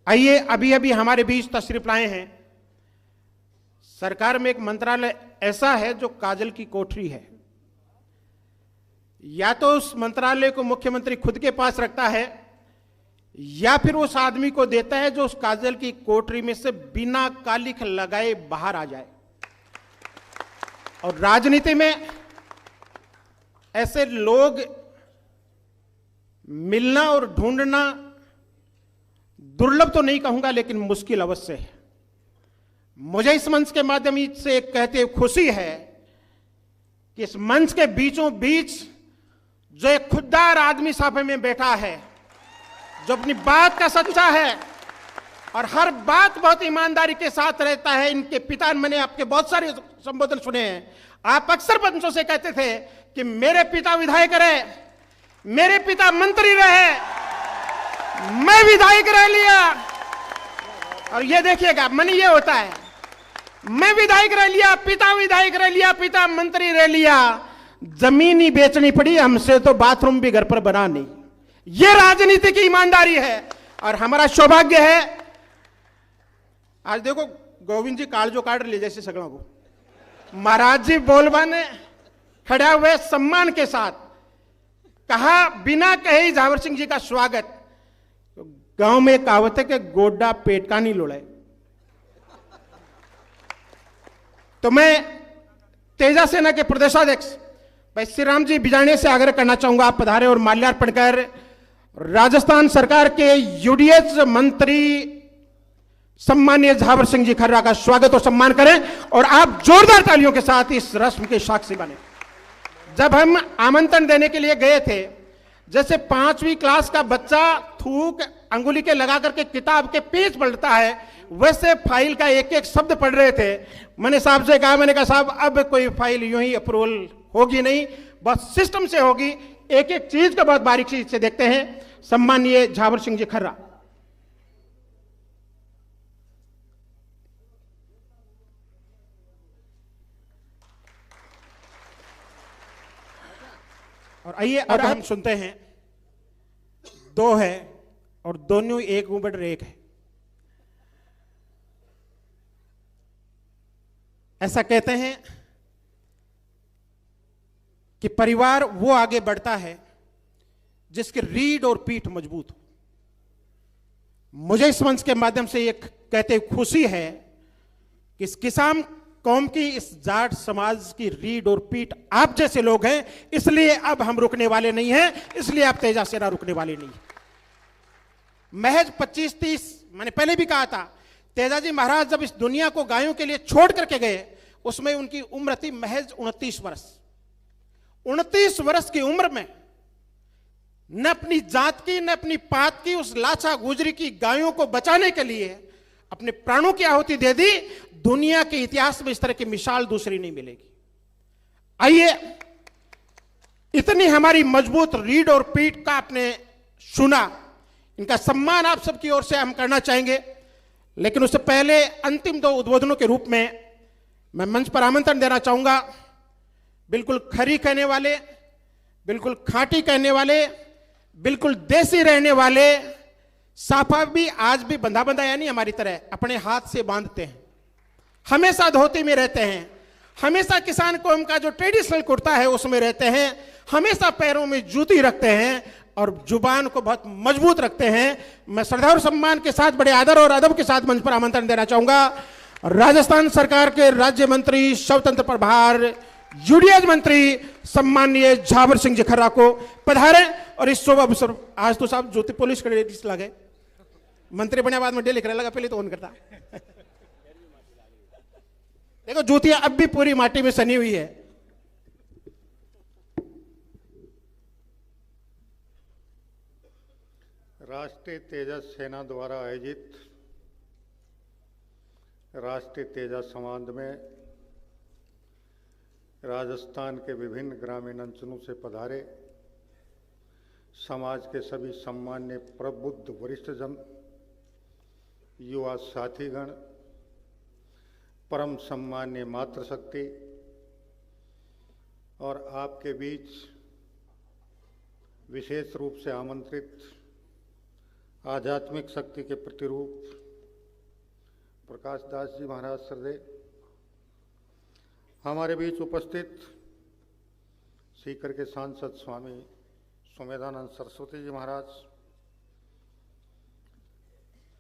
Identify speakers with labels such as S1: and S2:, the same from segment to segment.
S1: आइए, अभी अभी हमारे बीच तशरीफ लाए हैं। सरकार में एक मंत्रालय ऐसा है जो काजल की कोठरी है। या तो उस मंत्रालय को मुख्यमंत्री खुद के पास रखता है या फिर उस आदमी को देता है जो उस काजल की कोठरी में से बिना कालिख लगाए बाहर आ जाए। और राजनीति में ऐसे लोग मिलना और ढूंढना दुर्लभ तो नहीं कहूंगा, लेकिन मुश्किल अवश्य है। मुझे इस मंच के माध्यम से कहते हुए खुशी है कि इस मंच के बीचों बीच जो एक खुददार आदमी साफे में बैठा है, जो अपनी बात का सच्चा है और हर बात बहुत ईमानदारी के साथ रहता है। इनके पिता, मैंने आपके बहुत सारे संबोधन सुने हैं। आप अक्सर पंचों से कहते थे कि मेरे पिता विधायक रहे, मेरे पिता मंत्री रहे, मैं विधायक रह लिया। और ये देखिएगा, मन ये होता है, मैं विधायक रह लिया, पिता विधायक रह लिया, पिता मंत्री रह लिया, जमीन ही बेचनी पड़ी हमसे तो बाथरूम भी घर पर बना नहीं। ये राजनीति की ईमानदारी है। और हमारा सौभाग्य है, आज देखो गोविंद जी काल जो काट ले जैसे सगड़ा को महाराज जी बोलबाने खड़ा हुए सम्मान के साथ कहा, बिना कहे झावर सिंह जी का स्वागत। गांव में कहावत है कि गोड्डा पेट का नहीं लोड़ा। तो मैं तेजा सेना के प्रदेशाध्यक्ष भाई श्री राम जी बिजाने से आग्रह करना चाहूंगा, आप पधारे और माल्यार्पण कर राजस्थान सरकार के यूडीएच मंत्री सम्मानीय झावर सिंह जी खर्रा का स्वागत और सम्मान करें। और आप जोरदार तालियों के साथ इस रस्म के साक्षी बने। जब हम आमंत्रण देने के लिए गए थे, जैसे 5वीं क्लास का बच्चा थूक अंगुली के लगा करके किताब के पेज पलटता है, वैसे फाइल का एक एक शब्द पढ़ रहे थे। मैंने साहब से कहा, मैंने कहा साहब अब कोई फाइल यूं ही अप्रूवल होगी नहीं, बस सिस्टम से होगी, एक एक चीज को बहुत बारीकी से देखते हैं। सम्मानीय झावर सिंह जी खर्रा। और आइए अब हम सुनते हैं, दो है और दोनों एक ऊपर एक है। ऐसा कहते हैं कि परिवार वो आगे बढ़ता है जिसकी रीढ़ और पीठ मजबूत हो। मुझे इस मंच के माध्यम से एक कहते खुशी है कि इस किसान कौम की, इस जाट समाज की रीढ़ और पीठ आप जैसे लोग हैं, इसलिए अब हम रुकने वाले नहीं हैं, इसलिए आप तेजा सेना रुकने वाले नहीं। महज 25-30, मैंने पहले भी कहा था, तेजाजी महाराज जब इस दुनिया को गायों के लिए छोड़ करके गए, उसमें उनकी उम्र थी महज 29 वर्ष। 29 वर्ष की उम्र में न अपनी जात की न अपनी पात की, उस लाछा गुजरी की गायों को बचाने के लिए अपने प्राणों की आहुति दे दी। दुनिया के इतिहास में इस तरह की मिसाल दूसरी नहीं मिलेगी। आइए, इतनी हमारी मजबूत रीढ़ और पीठ का आपने सुना, इनका सम्मान आप सबकी ओर से हम करना चाहेंगे। लेकिन उससे पहले अंतिम 2 उद्बोधनों के रूप में मैं मंच पर आमंत्रण देना चाहूंगा बिल्कुल खरी कहने वाले, बिल्कुल खांटी कहने वाले, बिल्कुल देसी रहने वाले। साफा भी आज भी बंधा बंधा यानी हमारी तरह अपने हाथ से बांधते हैं, हमेशा धोती में रहते हैं, हमेशा किसान कौम का जो ट्रेडिशनल कुर्ता है उसमें रहते हैं, हमेशा पैरों में जूती रखते हैं और जुबान को बहुत मजबूत रखते हैं। मैं श्रद्धा और सम्मान के साथ, बड़े आदर और अदब के साथ मंच पर आमंत्रण देना चाहूंगा राजस्थान सरकार के राज्य मंत्री, स्वतंत्र प्रभार, यूडीएच मंत्री सम्मानीय झावर सिंह जी खर्रा को पधारे। और इस शुभ अवसर, आज तो साहब ज्योति पुलिस क्रेडिट लगे, मंत्री बने बाद में डे लिख रहा लगा, पहले तो ऑन करता। देखो जूतियां अब भी पूरी माटी में सनी हुई है।
S2: राष्ट्रीय तेजस सेना द्वारा आयोजित राष्ट्रीय तेजस संवाद में राजस्थान के विभिन्न ग्रामीण अंचलों से पधारे समाज के सभी सम्मान्य प्रबुद्ध वरिष्ठजन, युवा साथीगण, परम सम्मान्य मातृशक्ति और आपके बीच विशेष रूप से आमंत्रित आध्यात्मिक शक्ति के प्रतिरूप प्रकाश दास जी महाराज सरदे, हमारे बीच उपस्थित सीकर के सांसद स्वामी सुमेधानंद सरस्वती जी महाराज,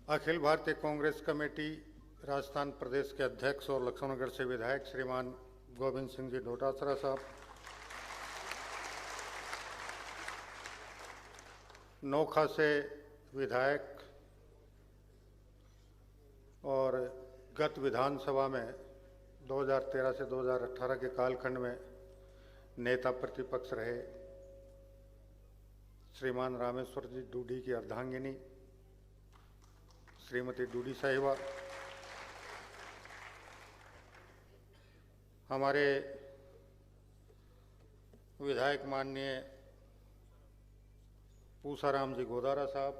S2: अखिल भारतीय कांग्रेस कमेटी राजस्थान प्रदेश के अध्यक्ष और लक्ष्मणगढ़ से विधायक श्रीमान गोविंद सिंह जी डोटासरा साहब, नोखा से विधायक और गत विधानसभा में 2013 से 2018 के कालखंड में नेता प्रतिपक्ष रहे श्रीमान रामेश्वर जी डूडी की अर्धांगिनी श्रीमती डूडी साहिबा, हमारे विधायक माननीय पूसाराम जी गोदारा साहब,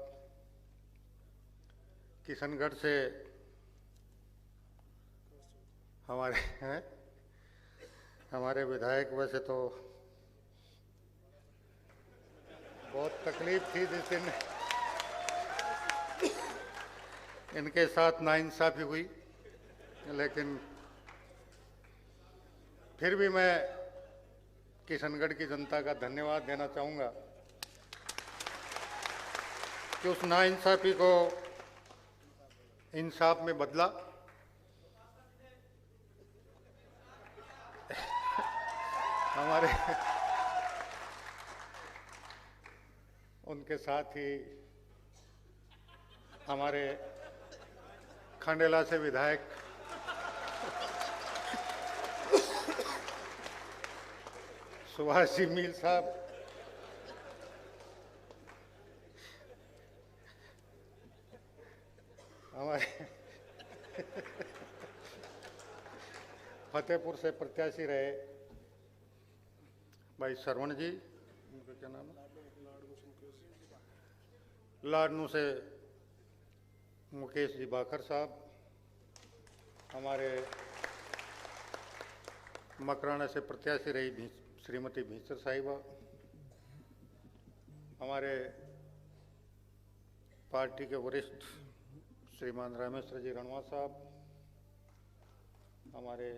S2: किशनगढ़ से हमारे विधायक, वैसे तो बहुत तकलीफ थी जिस दिन इनके साथ नाइंसाफी हुई, लेकिन फिर भी मैं किशनगढ़ की जनता का धन्यवाद देना चाहूँगा कि उस नाइंसाफी को इंसाफ में बदला। हमारे उनके साथ ही हमारे खंडेला से विधायक सुभाष जी मील साहब, हमारे फतेहपुर से प्रत्याशी रहे भाई श्रवण जी, उनका क्या नाम है, लाडनू से मुकेश जी बाखर साहब, हमारे मकराना से प्रत्याशी रही श्रीमती भीसर साहिबा, हमारे पार्टी के वरिष्ठ श्रीमान रामेश्वर जी रणवा साहब, हमारे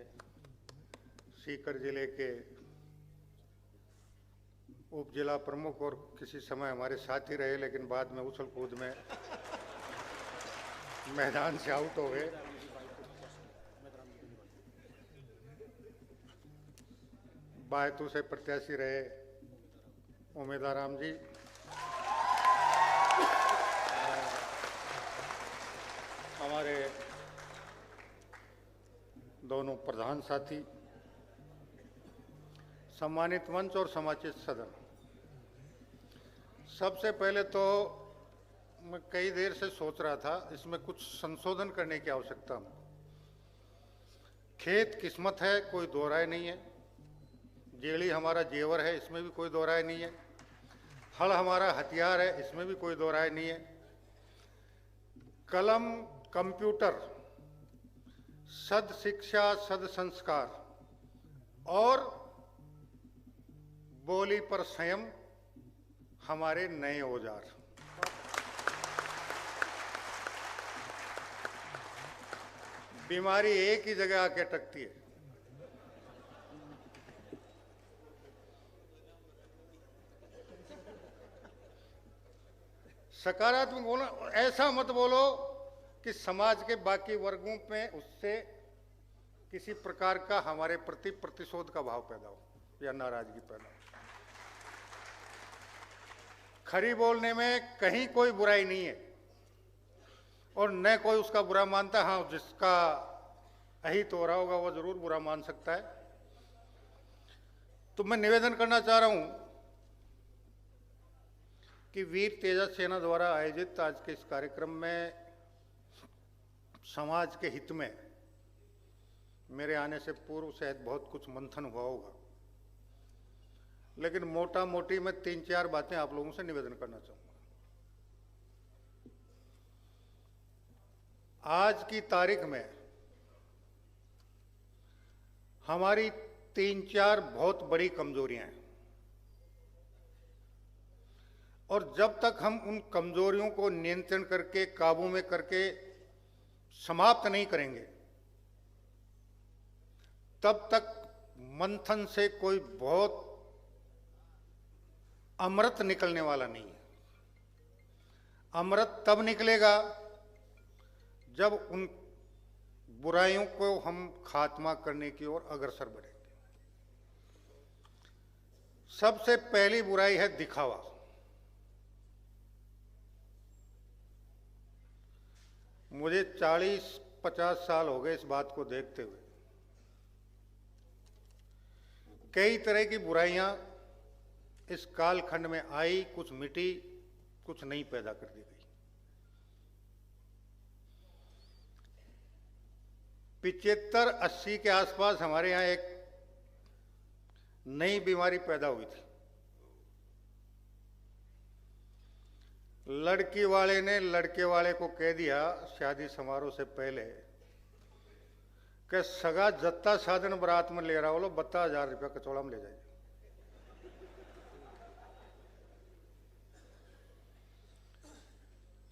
S2: सीकर जिले के उप जिला प्रमुख और किसी समय हमारे साथी रहे, लेकिन बाद में उछल कूद में मैदान से आउट हो गए, बायतू से प्रत्याशी रहे उमेदाराम जी, हमारे दोनों प्रधान साथी, सम्मानित मंच और समाचित सदन, सबसे पहले तो मैं कई देर से सोच रहा था इसमें कुछ संशोधन करने की आवश्यकता है। खेत किस्मत है, कोई दो राय नहीं है, जेड़ी हमारा जेवर है, इसमें भी कोई दो राय नहीं है, हल हमारा हथियार है, इसमें भी कोई दो राय नहीं है, कलम कंप्यूटर, सद शिक्षा सद संस्कार और बोली पर संयम हमारे नए औजार। बीमारी एक ही जगह आके अटकती है, सकारात्मक बोलो, ऐसा मत बोलो कि समाज के बाकी वर्गों में उससे किसी प्रकार का हमारे प्रति प्रतिशोध का भाव पैदा हो या नाराजगी पैदा हो। खरी बोलने में कहीं कोई बुराई नहीं है और न कोई उसका बुरा मानता। हाँ, जिसका अहित हो रहा होगा वो जरूर बुरा मान सकता है। तो मैं निवेदन करना चाह रहा हूं कि वीर तेजस सेना द्वारा आयोजित आज के इस कार्यक्रम में समाज के हित में मेरे आने से पूर्व शायद बहुत कुछ मंथन हुआ होगा, लेकिन मोटा मोटी मैं 3-4 बातें आप लोगों से निवेदन करना चाहूंगा। आज की तारीख में हमारी 3-4 बहुत बड़ी कमजोरियां हैं। और जब तक हम उन कमजोरियों को नियंत्रण करके, काबू में करके समाप्त नहीं करेंगे, तब तक मंथन से कोई बहुत अमृत निकलने वाला नहीं है। अमृत तब निकलेगा जब उन बुराइयों को हम खात्मा करने की ओर अग्रसर बढ़ेंगे। सबसे पहली बुराई है दिखावा। मुझे 40-50 साल हो गए इस बात को देखते हुए। कई तरह की बुराइयां इस कालखंड में आई, कुछ मिटी, कुछ नई पैदा कर दी गई। 75-80 के आसपास हमारे यहां एक नई बीमारी पैदा हुई थी। लड़की वाले ने लड़के वाले को कह दिया शादी समारोह से पहले कि सगा जत्ता साधन बारात में ले रहा हो लो, 72,000 रुपया कचौड़ा में ले जाइए।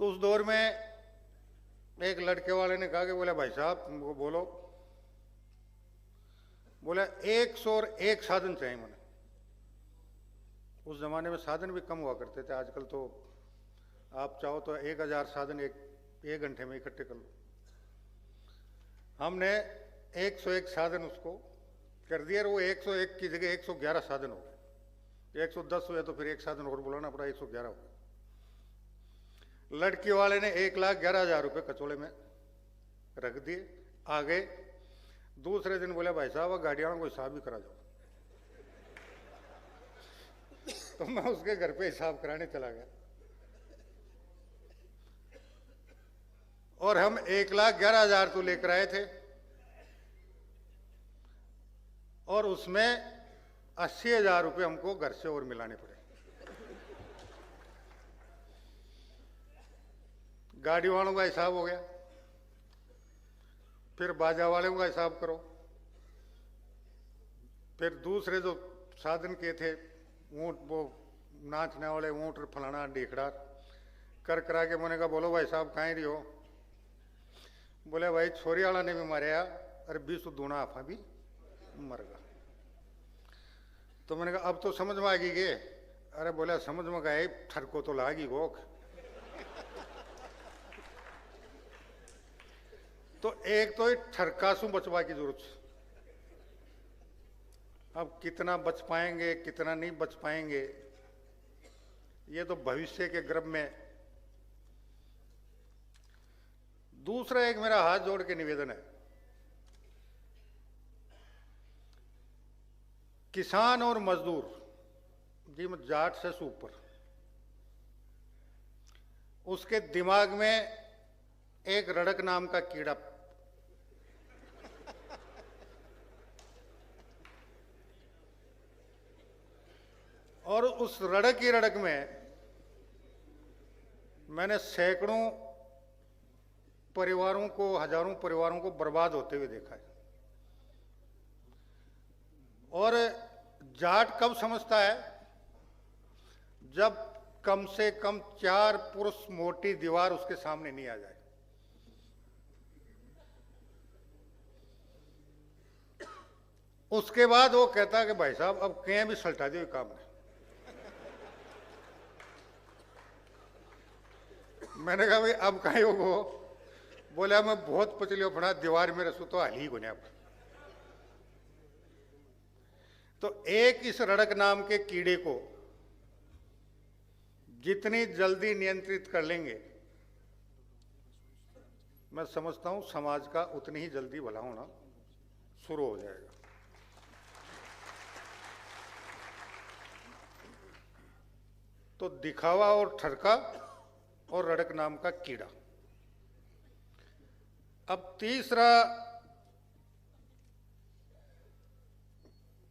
S2: तो उस दौर में एक लड़के वाले ने कहा कि बोला भाई साहब वो बोलो, बोला 101 साधन चाहिए मैंने। उस जमाने में साधन भी कम हुआ करते थे, आजकल तो आप चाहो तो 1000 साधन एक घंटे में इकट्ठे कर लो। हमने 101 साधन उसको कर दिया, और वो 101 की जगह 111 साधन हो गए। 110 हुए तो फिर एक साधन और बुलाना पड़ा, 111 हो गया। लड़की वाले ने 1,11,000 रुपये कचौड़े में रख दिए। आ गए दूसरे दिन, बोले भाई साहब गाड़ियां को हिसाब भी करा जाओ। तो मैं उसके घर पे हिसाब कराने चला गया, और हम 1,11,000 तो लेकर आए थे, और उसमें 80,000 रुपये हमको घर से और मिलाने पड़े। गाड़ी वालों का हिसाब हो गया, फिर बाजा वालों का हिसाब करो, फिर दूसरे जो साधन के थे ऊंट, वो नाचने वाले ऊंट, फलाना ढीखड़ा कर करा के मैंने कहा बोलो भाई साहब कहीं रही हो? बोले भाई छोरी वाला ने भी मारे, अरे 20 दूना आफा भी मर गया। तो मैंने कहा अब तो समझ में आ गई गे? अरे बोला समझ में गए, ठरको तो लागी गोख। तो एक तो ठरकासू बचवा की जरूरत है। अब कितना बच पाएंगे कितना नहीं बच पाएंगे, ये तो भविष्य के गर्भ में। दूसरा एक मेरा हाथ जोड़ के निवेदन है, किसान और मजदूर जी, जाट से ऊपर, उसके दिमाग में एक रड़क नाम का कीड़ा, और उस रड़क ही रड़क में मैंने सैकड़ों परिवारों को, हजारों परिवारों को बर्बाद होते हुए देखा है। और जाट कब समझता है? जब कम से कम 4 पुरुष मोटी दीवार उसके सामने नहीं आ जाए। उसके बाद वो कहता है कि भाई साहब अब कहीं भी सल्टा दियो काम है। मैंने कहा भाई अब कहीं हो? बोला मैं बहुत पचलियो पड़ा, दीवार में रसू तो हाल ही गुने। तो एक इस रड़क नाम के कीड़े को जितनी जल्दी नियंत्रित कर लेंगे, मैं समझता हूं समाज का उतनी ही जल्दी भला होना शुरू हो जाएगा। तो दिखावा और ठरका और रड़क नाम का कीड़ा। अब तीसरा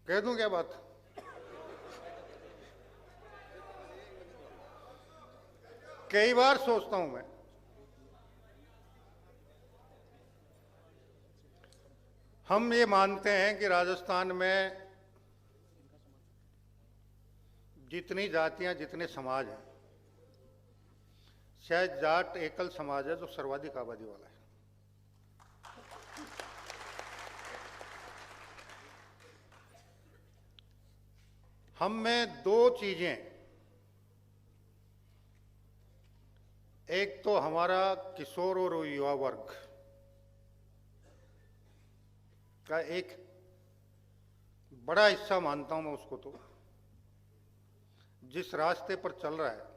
S2: कह दूं क्या बात? कई बार सोचता हूं मैं, हम ये मानते हैं कि राजस्थान में जितनी जातियां, जितने समाज हैं, शायद जाट एकल समाज है जो सर्वाधिक आबादी वाला है। हम में दो चीजें, एक तो हमारा किशोर और युवा वर्ग का एक बड़ा हिस्सा मानता हूं मैं उसको, तो जिस रास्ते पर चल रहा है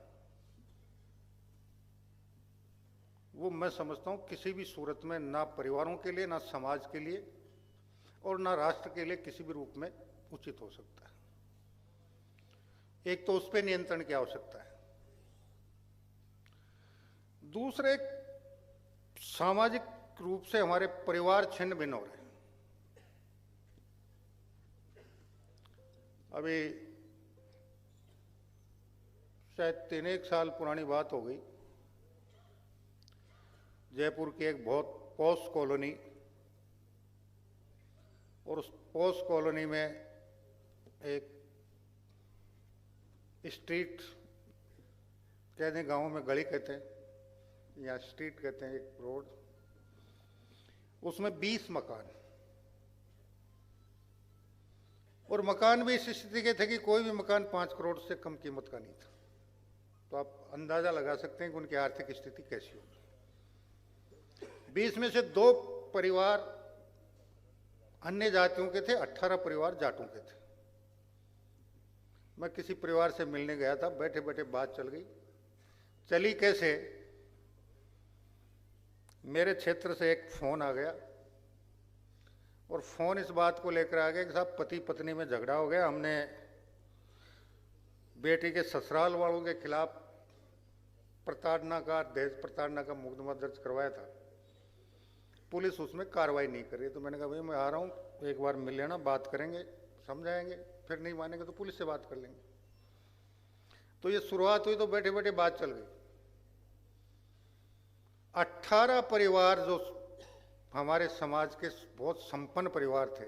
S2: वो मैं समझता हूं किसी भी सूरत में ना परिवारों के लिए, ना समाज के लिए और ना राष्ट्र के लिए किसी भी रूप में उचित हो सकता है। एक तो उस पर नियंत्रण की आवश्यकता है। दूसरे, सामाजिक रूप से हमारे परिवार छिन्न भिन्न हो रहे हैं। अभी शायद 3-1 साल पुरानी बात हो गई, जयपुर की एक बहुत पॉश कॉलोनी, और उस पॉश कॉलोनी में एक स्ट्रीट कहते हैं, गांव में गली कहते हैं या स्ट्रीट कहते हैं, एक रोड, उसमें 20 मकान, और मकान भी इस स्थिति के थे कि कोई भी मकान 5 करोड़ से कम कीमत का नहीं था। तो आप अंदाजा लगा सकते हैं कि उनकी आर्थिक स्थिति कैसी होगी। 20 में से 2 परिवार अन्य जातियों के थे, 18 परिवार जाटों के थे। मैं किसी परिवार से मिलने गया था, बैठे बैठे बात चल गई। चली कैसे, मेरे क्षेत्र से एक फोन आ गया, और फोन इस बात को लेकर आ गया कि साहब पति पत्नी में झगड़ा हो गया, हमने बेटी के ससुराल वालों के खिलाफ प्रताड़ना का, दहेज प्रताड़ना का मुकदमा दर्ज करवाया था, पुलिस उसमें कार्रवाई नहीं कर रही। तो मैंने कहा भाई मैं आ रहा हूँ, एक बार मिल लेना, बात करेंगे, समझाएंगे, फिर नहीं मानेंगे तो पुलिस से बात कर लेंगे। तो ये शुरुआत हुई, तो बैठे बैठे बात चल गई। 18 परिवार जो हमारे समाज के बहुत संपन्न परिवार थे,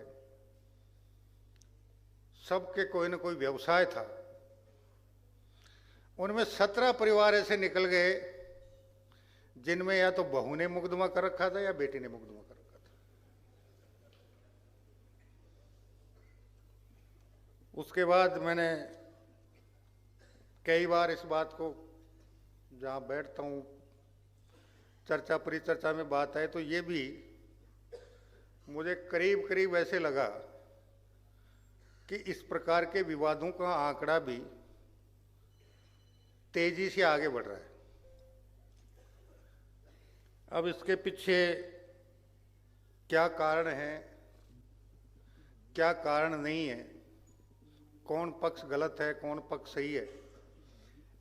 S2: सबके कोई न कोई व्यवसाय था, उनमें 17 परिवार ऐसे निकल गए जिनमें या तो बहू ने मुकदमा कर रखा था या बेटी ने मुकदमा कर रखा था। उसके बाद मैंने कई बार इस बात को, जहां बैठता हूं, चर्चा परिचर्चा में बात आए, तो ये भी मुझे करीब करीब ऐसे लगा कि इस प्रकार के विवादों का आंकड़ा भी तेजी से आगे बढ़ रहा है। अब इसके पीछे क्या कारण है, क्या कारण नहीं है, कौन पक्ष गलत है, कौन पक्ष सही है,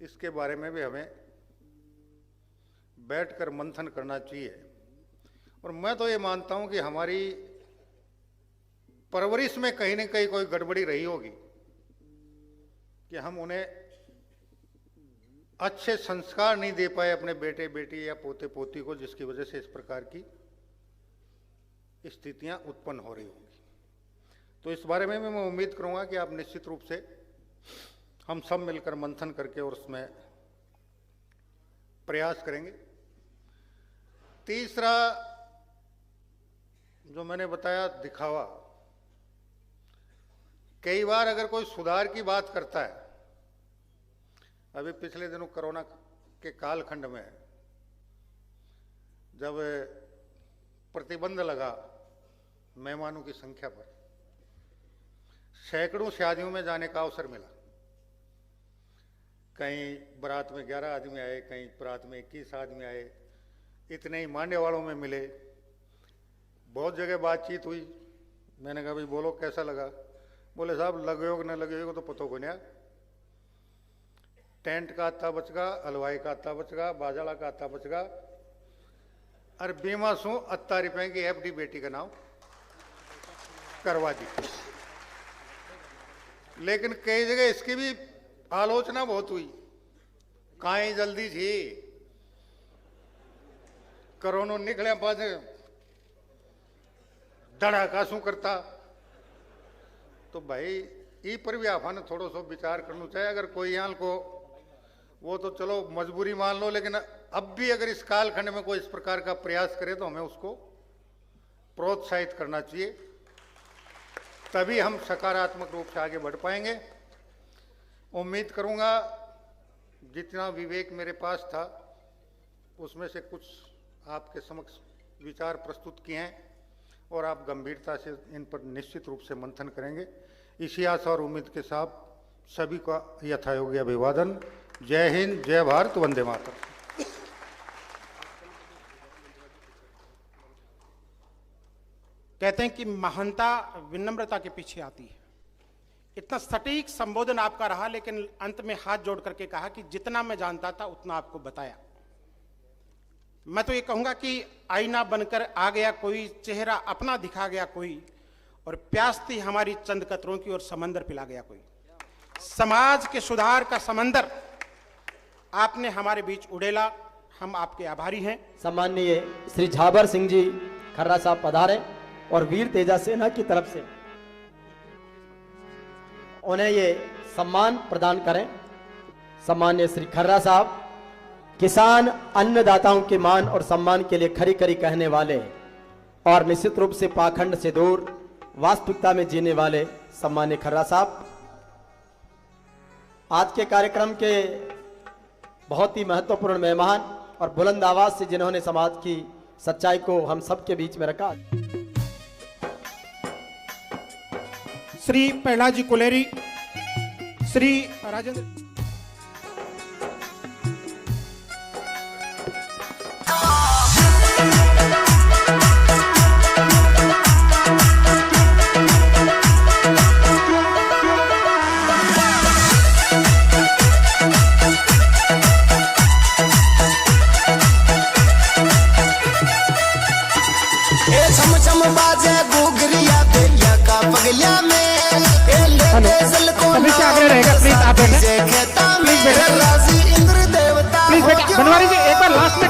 S2: इसके बारे में भी हमें बैठकर मंथन करना चाहिए। और मैं तो ये मानता हूं कि हमारी परवरिश में कहीं न कहीं कोई गड़बड़ी रही होगी कि हम उन्हें अच्छे संस्कार नहीं दे पाए अपने बेटे बेटी या पोते पोती को, जिसकी वजह से इस प्रकार की स्थितियां उत्पन्न हो रही होंगी। तो इस बारे में मैं उम्मीद करूंगा कि आप निश्चित रूप से हम सब मिलकर मंथन करके और उसमें प्रयास करेंगे। तीसरा जो मैंने बताया, दिखावा। कई बार अगर कोई सुधार की बात करता है, अभी पिछले दिनों कोरोना के कालखंड में जब प्रतिबंध लगा मेहमानों की संख्या पर, सैकड़ों शादियों में जाने का अवसर मिला। कहीं बारात में 11 आदमी आए, कहीं बारात में 21 आदमी आए, इतने ही मानने वालों में मिले। बहुत जगह बातचीत हुई। मैंने कहा भाई बोलो कैसा लगा? बोले साहब लगे हो न लगे हो तो पतो को नहीं। टेंट का अत्ता बचगा, हलवाई का अत्ता बचगा, बाजाला का अत्ता बचगा, और बीमा सू 80 रुपए की एफडी बेटी का नाम करवा दी। लेकिन कई जगह इसकी भी आलोचना बहुत हुई। काई जल्दी थी, कोरोना निकले पास धड़ाका शू करता। तो भाई ई पर भी आपने थोड़ा सो विचार करना चाहिए। अगर कोई यहाँ को वो तो चलो मजबूरी मान लो, लेकिन अब भी अगर इस कालखंड में कोई इस प्रकार का प्रयास करे तो हमें उसको प्रोत्साहित करना चाहिए, तभी हम सकारात्मक रूप से आगे बढ़ पाएंगे। उम्मीद करूंगा जितना विवेक मेरे पास था उसमें से कुछ आपके समक्ष विचार प्रस्तुत किए हैं और आप गंभीरता से इन पर निश्चित रूप से मंथन करेंगे। इसी आशा और उम्मीद के साथ सभी का यथायोग्य अभिवादन। जय हिंद, जय भारत, वंदे मातरम।
S1: कहते हैं कि महानता विनम्रता के पीछे आती है। इतना सटीक संबोधन आपका रहा, लेकिन अंत में हाथ जोड़ करके कहा कि जितना मैं जानता था उतना आपको बताया। मैं तो ये कहूंगा कि आईना बनकर आ गया कोई, चेहरा अपना दिखा गया कोई, और प्यास थी हमारी चंद कतरों की और समंदर पिला गया कोई। समाज के सुधार का समंदर आपने हमारे बीच उड़ेला, हम आपके आभारी हैं।
S3: सम्माननीय श्री झाबर सिंह जी खर्रा साहब पधारे और वीर तेजा सेना की तरफ से उन्हें ये सम्मान प्रदान करें। सम्माननीय श्री खर्रा साहब किसान अन्नदाताओं के मान और सम्मान के लिए खरी खरी कहने वाले और निश्चित रूप से पाखंड से दूर वास्तविकता में जीने वाले सम्माननीय खर्रा साहब आज के कार्यक्रम के बहुत ही महत्वपूर्ण मेहमान और बुलंद आवाज से जिन्होंने समाज की सच्चाई को हम सबके बीच में रखा।
S1: श्री प्रहलाद जी कुलेरी, श्री राजेंद्र सभी से आग्रह रहेगा, प्लीज आप प्लीज बेटा, बनवारी जी एक बार लास्ट में